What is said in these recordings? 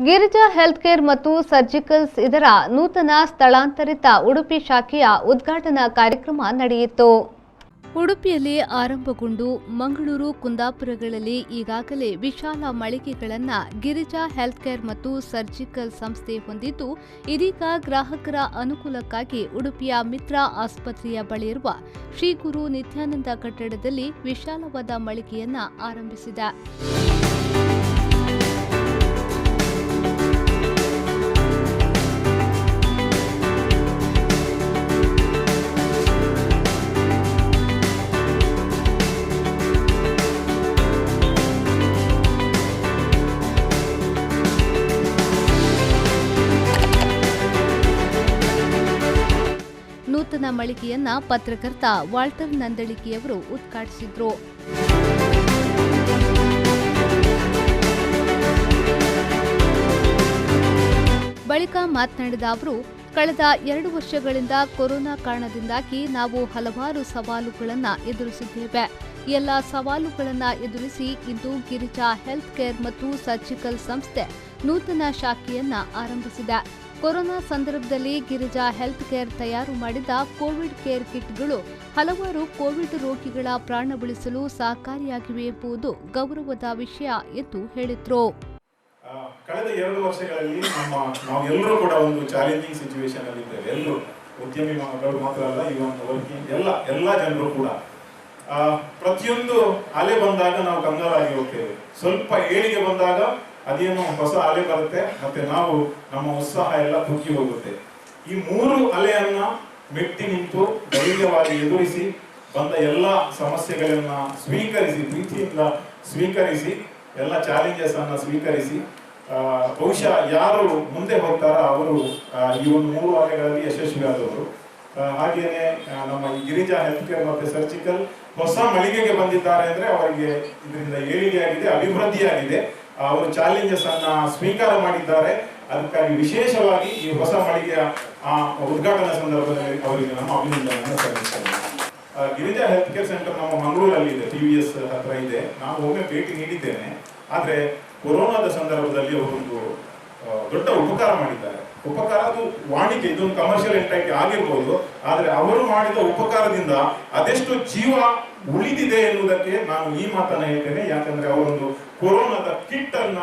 Girija health care ಮತ್ತು surgicals ಇದರ ನೂತನ ಸ್ಥಳಾಂತರಿತ ಉಡುಪಿ ಶಾಖೆಯ ಉದ್ಘಾಟನಾ ಕಾರ್ಯಕ್ರಮ ನಡೆಯಿತು. ಉಡುಪಿಯಲ್ಲಿ ಆರಂಭಗೊಂಡು ಮಂಗಳೂರು, ಕುಂದಾಪುರಗಳಲ್ಲಿ ಈಗಾಗಲೇ ವಿಶಾಲ ಮಳಿಗೆಗಳನ್ನು ಗಿರಿಜಾ ಹೆಲ್ತ್ ಕೇರ್ ಮತ್ತು ಸರ್ಜಿಕಲ್ ಸಂಸ್ಥೆ ಹೊಂದಿದ್ದು, ಇದೀಗ ಗ್ರಾಹಕರ ಅನುಕೂಲಕ್ಕಾಗಿ ಉಡುಪಿಯ ಮಿತ್ರ ಆಸ್ಪತ್ರೆಯ ಬಳಿಯಿರುವ ಶ್ರೀ ಗುರು ನಿತ್ಯಾನಂದ ಕಟ್ಟಡದಲ್ಲಿ ವಿಶಾಲವಾದ ಮಳಿಗೆಯನ್ನು ಆರಂಭಿಸಿದೆ. ನೂತನ ಮಳಿಗೆಯನ್ನ ಪತ್ರಕರ್ತ ವಾಲ್ಟರ್ ನಂದಳಿಕೆಯವರು ಉದ್ಘಾಟಿಸಿದರು. ಬಳಿಕ ಮಾತನಾಡಿದ ಅವರು, ಕಳೆದ 2 ವರ್ಷಗಳಿಂದ ಕೊರೋನಾ ಕಾರಣದಿಂದಾಗಿ ನಾವು ಹಲವಾರು ಸವಾಲುಗಳನ್ನು ಎದುರಿಸಿದ್ದೇವೆ. ಎಲ್ಲ ಸವಾಲುಗಳನ್ನು ಎದುರಿಸಿ ಇಂದು ಗಿರಿಜಾ ಹೆಲ್ತ್ ಕೇರ್ ಮತ್ತು ಸರ್ಜಿಕಲ್ ಸಂಸ್ಥೆ ನೂತನ ಶಾಖೆಯನ್ನ ಆರಂಭಿಸಿದೆ. ಕೊರೋನಾ ಸಂದರ್ಭದಲ್ಲಿ ಗಿರಿಜಾ ಹೆಲ್ತ್ ಕೇರ್ ತಯಾರು ಮಾಡಿದ ಕೋವಿಡ್ ಕೇರ್ ಕಿಟ್ಗಳು ಹಲವಾರು ಕೋವಿಡ್ ರೋಗಿಗಳ ಪ್ರಾಣ ಉಳಿಸಲು ಸಹಕಾರಿಯಾಗಿವೆ ಎಂಬುದು ಗೌರವದ ವಿಷಯ ಎಂದು ಹೇಳಿದರು. ಕಳೆದ 2 ವರ್ಷಗಳಲ್ಲಿ ನಾವೆಲ್ಲರೂ ಕೂಡ ಒಂದು ಚಾಲೆಂಜಿಂಗ್ ಸಿಚುವೇಶನ್ ಅಲ್ಲಿ ಇದ್ದೇವೆ. ಎಲ್ಲರೂ ಉದ್ಯಮಿಗಳು ಮಾತ್ರ ಅಲ್ಲ, ಇವನ್ ವರ್ಕಿಂಗ್ ಎಲ್ಲ ಜನರು ಕೂಡ ಪ್ರತಿಯೊಂದು ಅಲೆ ಬಂದಾಗ ನಾವು ಕಂಗಾಲಾಗಿ ಹೋಗ್ತೇವೆ. ಸ್ವಲ್ಪ ಏಳಿಗೆ ಬಂದಾಗ ಅದೇನೋ ಹೊಸ ಅಲೆ ಬರುತ್ತೆ, ಮತ್ತೆ ನಾವು ನಮ್ಮ ಉತ್ಸಾಹ ಎಲ್ಲ ಕುಗ್ಗಿ ಹೋಗುತ್ತೆ. ಈ 3 ಅಲೆಯನ್ನ ಮೆಟ್ಟಿ ನಿಂತು ಧೈರ್ಯವಾಗಿ ಎದುರಿಸಿ ಬಂದ ಎಲ್ಲ ಸಮಸ್ಯೆಗಳನ್ನ ಸ್ವೀಕರಿಸಿ, ಪ್ರೀತಿಯಿಂದ ಸ್ವೀಕರಿಸಿ, ಎಲ್ಲ ಚಾಲೆಂಜಸ್ ಅನ್ನ ಸ್ವೀಕರಿಸಿ ಬಹುಶಃ ಯಾರು ಮುಂದೆ ಹೋಗ್ತಾರ ಅವರು ಈ ಒಂದು 3 ಅಲೆಗಳಲ್ಲಿ ಯಶಸ್ವಿಯಾದವರು. ಹಾಗೇನೆ ನಮ್ಮ ಈ ಗಿರಿಜಾ ಹೆಲ್ತ್ ಕೇರ್ ಮತ್ತೆ ಸರ್ಜಿಕಲ್ ಹೊಸ ಮಳಿಗೆಗೆ ಬಂದಿದ್ದಾರೆ ಅಂದ್ರೆ ಅವರಿಗೆ ಇದರಿಂದ ಏಳಿಗೆಯಾಗಿದೆ, ಅಭಿವೃದ್ಧಿಯಾಗಿದೆ. ಅವರು ಚಾಲೆಂಜಸ್ ಅನ್ನ ಸ್ವೀಕಾರ ಮಾಡಿದ್ದಾರೆ. ಅದಕ್ಕಾಗಿ ವಿಶೇಷವಾಗಿ ಈ ಹೊಸ ಮಳಿಗೆಯ ಉದ್ಘಾಟನಾ ಸಂದರ್ಭದಲ್ಲಿ ಅವರಿಗೆ ನಮ್ಮ ಅಭಿನಂದನೆಯನ್ನು ಸಲ್ಲಿಸ್ತೇನೆ. ಗಿರಿಜಾ ಹೆಲ್ತ್ ಕೇರ್ ಸೆಂಟರ್ ನಮ್ಮ ಮಂಗಳೂರಲ್ಲಿ ಇದೆ, TVS ಹತ್ರ ಇದೆ. ನಾನು ಒಮ್ಮೆ ಭೇಟಿ ನೀಡಿದ್ದೇನೆ. ಆದ್ರೆ ಕೊರೋನಾದ ಸಂದರ್ಭದಲ್ಲಿ ಅವರೊಂದು ದೊಡ್ಡ ಉಪಕಾರ ಮಾಡಿದ್ದಾರೆ. ಉಪಕಾರ ಅದು ವಾಣಿಜ್ಯ, ಇದೊಂದು ಕಮರ್ಷಿಯಲ್ ಎಂಟೈಟಿ ಆಗಿರ್ಬೋದು, ಆದ್ರೆ ಅವರು ಮಾಡಿದ ಉಪಕಾರದಿಂದ ಅದೆಷ್ಟು ಜೀವ ಉಳಿದಿದೆ ಎನ್ನುವುದಕ್ಕೆ ನಾನು ಈ ಮಾತನ್ನ ಹೇಳ್ತೇನೆ. ಯಾಕಂದ್ರೆ ಅವರೊಂದು ಕೊರೋನಾದ ಕಿಟ್ ಅನ್ನ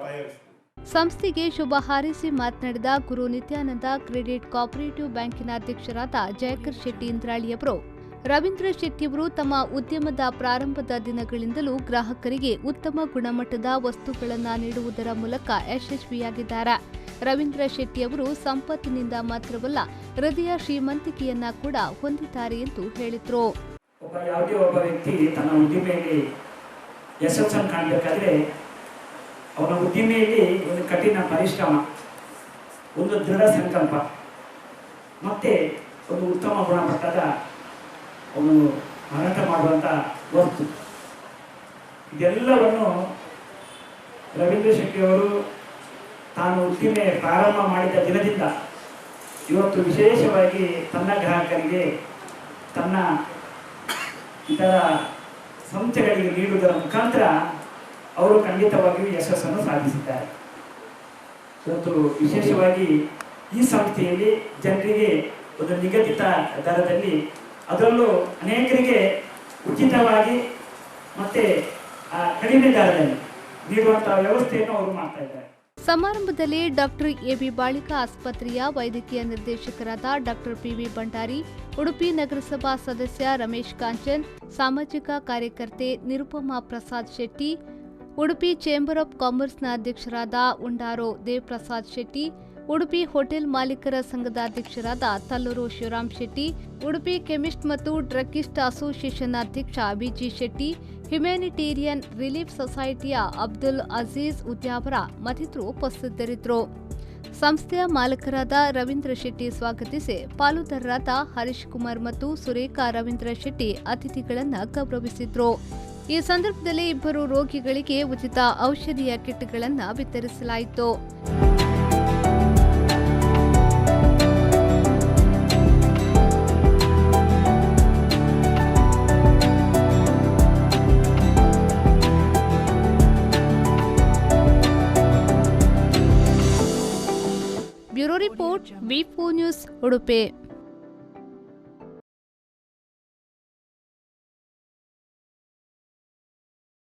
ತಯಾರಿಸಿದರು. ಸಂಸ್ಥೆಗೆ ಶುಭ ಹಾರೈಸಿ ಮಾತನಾಡಿದ ಗುರು ನಿತ್ಯಾನಂದ ಕ್ರೆಡಿಟ್ ಕೋಆಪರೇಟಿವ್ ಬ್ಯಾಂಕಿನ ಅಧ್ಯಕ್ಷರಾದ ಜಯಕರ್ ಶೆಟ್ಟಿ ಇಂದ್ರಾಳಿಯವರು, ರವೀಂದ್ರ ಶೆಟ್ಟಿಯವರು ತಮ್ಮ ಉದ್ಯಮದ ಪ್ರಾರಂಭದ ದಿನಗಳಿಂದಲೂ ಗ್ರಾಹಕರಿಗೆ ಉತ್ತಮ ಗುಣಮಟ್ಟದ ವಸ್ತುಗಳನ್ನು ನೀಡುವುದರ ಮೂಲಕ ಯಶಸ್ವಿಯಾಗಿದ್ದಾರೆ. ರವೀಂದ್ರ ಶೆಟ್ಟಿಯವರು ಸಂಪತ್ತಿನಿಂದ ಮಾತ್ರವಲ್ಲ, ಹೃದಯ ಶ್ರೀಮಂತಿಕೆಯನ್ನ ಕೂಡ ಹೊಂದಿದ್ದಾರೆ ಎಂದು ಹೇಳಿದರು. ಯಾವುದೇ ಒಬ್ಬ ವ್ಯಕ್ತಿ ತನ್ನ ಉದ್ದಿಮೆಯಲ್ಲಿ ಯಶಸ್ಸನ್ನು ಕಾಣಬೇಕಾದ್ರೆ ಅವನ ಉದ್ದಿಮೆಯಲ್ಲಿ ಒಂದು ಕಠಿಣ ಪರಿಶ್ರಮ, ಒಂದು ದೃಢ ಸಂಕಲ್ಪ ಮತ್ತೆ ಒಂದು ಉತ್ತಮ ಗುಣಮಟ್ಟದ ಅವನು ಮಾರಾಟ ಮಾಡುವಂಥ ವಸ್ತು, ಇದೆಲ್ಲವನ್ನು ರವೀಂದ್ರ ಶೆಟ್ಟಿಯವರು ತಾನು ಉದ್ದಿಮೆ ಪ್ರಾರಂಭ ಮಾಡಿದ ದಿನದಿಂದ ಇವತ್ತು ವಿಶೇಷವಾಗಿ ತನ್ನ ಗ್ರಾಹಕರಿಗೆ, ತನ್ನ ಇತರ ಸಂಸ್ಥೆಗಳಿಗೆ ನೀಡುವುದರ ಮುಖಾಂತರ ಅವರು ಖಂಡಿತವಾಗಿಯೂ ಯಶಸ್ಸನ್ನು ಸಾಧಿಸಿದ್ದಾರೆ. ಇವತ್ತು ವಿಶೇಷವಾಗಿ ಈ ಸಂಸ್ಥೆಯಲ್ಲಿ ಜನರಿಗೆ ಒಂದು ನಿಗದಿತ ದರದಲ್ಲಿ, ಅದರಲ್ಲೂ ಅನೇಕರಿಗೆ ಉಚಿತವಾಗಿ ಮತ್ತೆ ಕಡಿಮೆ ದರದಲ್ಲಿ ನೀಡುವಂತಹ ವ್ಯವಸ್ಥೆಯನ್ನು ಅವರು ಮಾಡ್ತಾ ಇದ್ದಾರೆ. ಸಮಾರಂಭದಲ್ಲಿ ಡಾಕ್ಟರ್ ಎಬಿ ಬಾಳಿಕ ಆಸ್ಪತ್ರೆಯ ವೈದ್ಯಕೀಯ ನಿರ್ದೇಶಕರಾದ ಡಾಕ್ಟರ್ PV ಭಂಡಾರಿ, ಉಡುಪಿ ನಗರಸಭಾ ಸದಸ್ಯ ರಮೇಶ್ ಕಾಂಚನ್, ಸಾಮಾಜಿಕ ಕಾರ್ಯಕರ್ತೆ ನಿರುಪಮಾ ಪ್ರಸಾದ್ ಶೆಟ್ಟಿ, ಉಡುಪಿ ಚೇಂಬರ್ ಆಫ್ ಕಾಮರ್ಸ್ನ ಅಧ್ಯಕ್ಷರಾದ ಉಂಡಾರೋ ದೇವಪ್ರಸಾದ್ ಶೆಟ್ಟಿ, ಉಡುಪಿ ಹೋಟೆಲ್ ಮಾಲೀಕರ ಸಂಘದ ಅಧ್ಯಕ್ಷರಾದ ತಲ್ಲೂರು ಶಿವರಾಮ್ ಶೆಟ್ಟಿ, ಉಡುಪಿ ಕೆಮಿಸ್ಟ್ ಮತ್ತು ಡ್ರಗ್ಗಿಸ್ಟ್ ಅಸೋಸಿಯೇಷನ್ ಅಧ್ಯಕ್ಷ BG ಶೆಟ್ಟಿ, ಹ್ಯುಮ್ಯಾನಿಟೇರಿಯನ್ ರಿಲೀಫ್ ಸೊಸೈಟಿಯ ಅಬ್ದುಲ್ ಅಜೀಜ್ ಉದ್ಯಾವರ ಮತ್ತಿತರರು ಉಪಸ್ಥಿತರಿದ್ದರು. ಸಂಸ್ಥೆಯ ಮಾಲಕರಾದ ರವೀಂದ್ರ ಶೆಟ್ಟಿ ಸ್ವಾಗತಿಸಿ, ಪಾಲುದಾರರಾದ ಹರೀಶ್ ಕುಮಾರ್ ಮತ್ತು ಸುರೇಖಾ ರವೀಂದ್ರ ಶೆಟ್ಟಿ ಅತಿಥಿಗಳನ್ನು ಗೌರವಿಸಿದ್ರು. ಈ ಸಂದರ್ಭದಲ್ಲಿ 2 ರೋಗಿಗಳಿಗೆ ಉಚಿತ ಔಷಧಿಯ ಕಿಟ್ಗಳನ್ನು ವಿತರಿಸಲಾಯಿತು. ಬ್ಯೂರೋ ರಿಪೋರ್ಟ್ ವಿ4 ನ್ಯೂಸ್ ಉಡುಪಿ.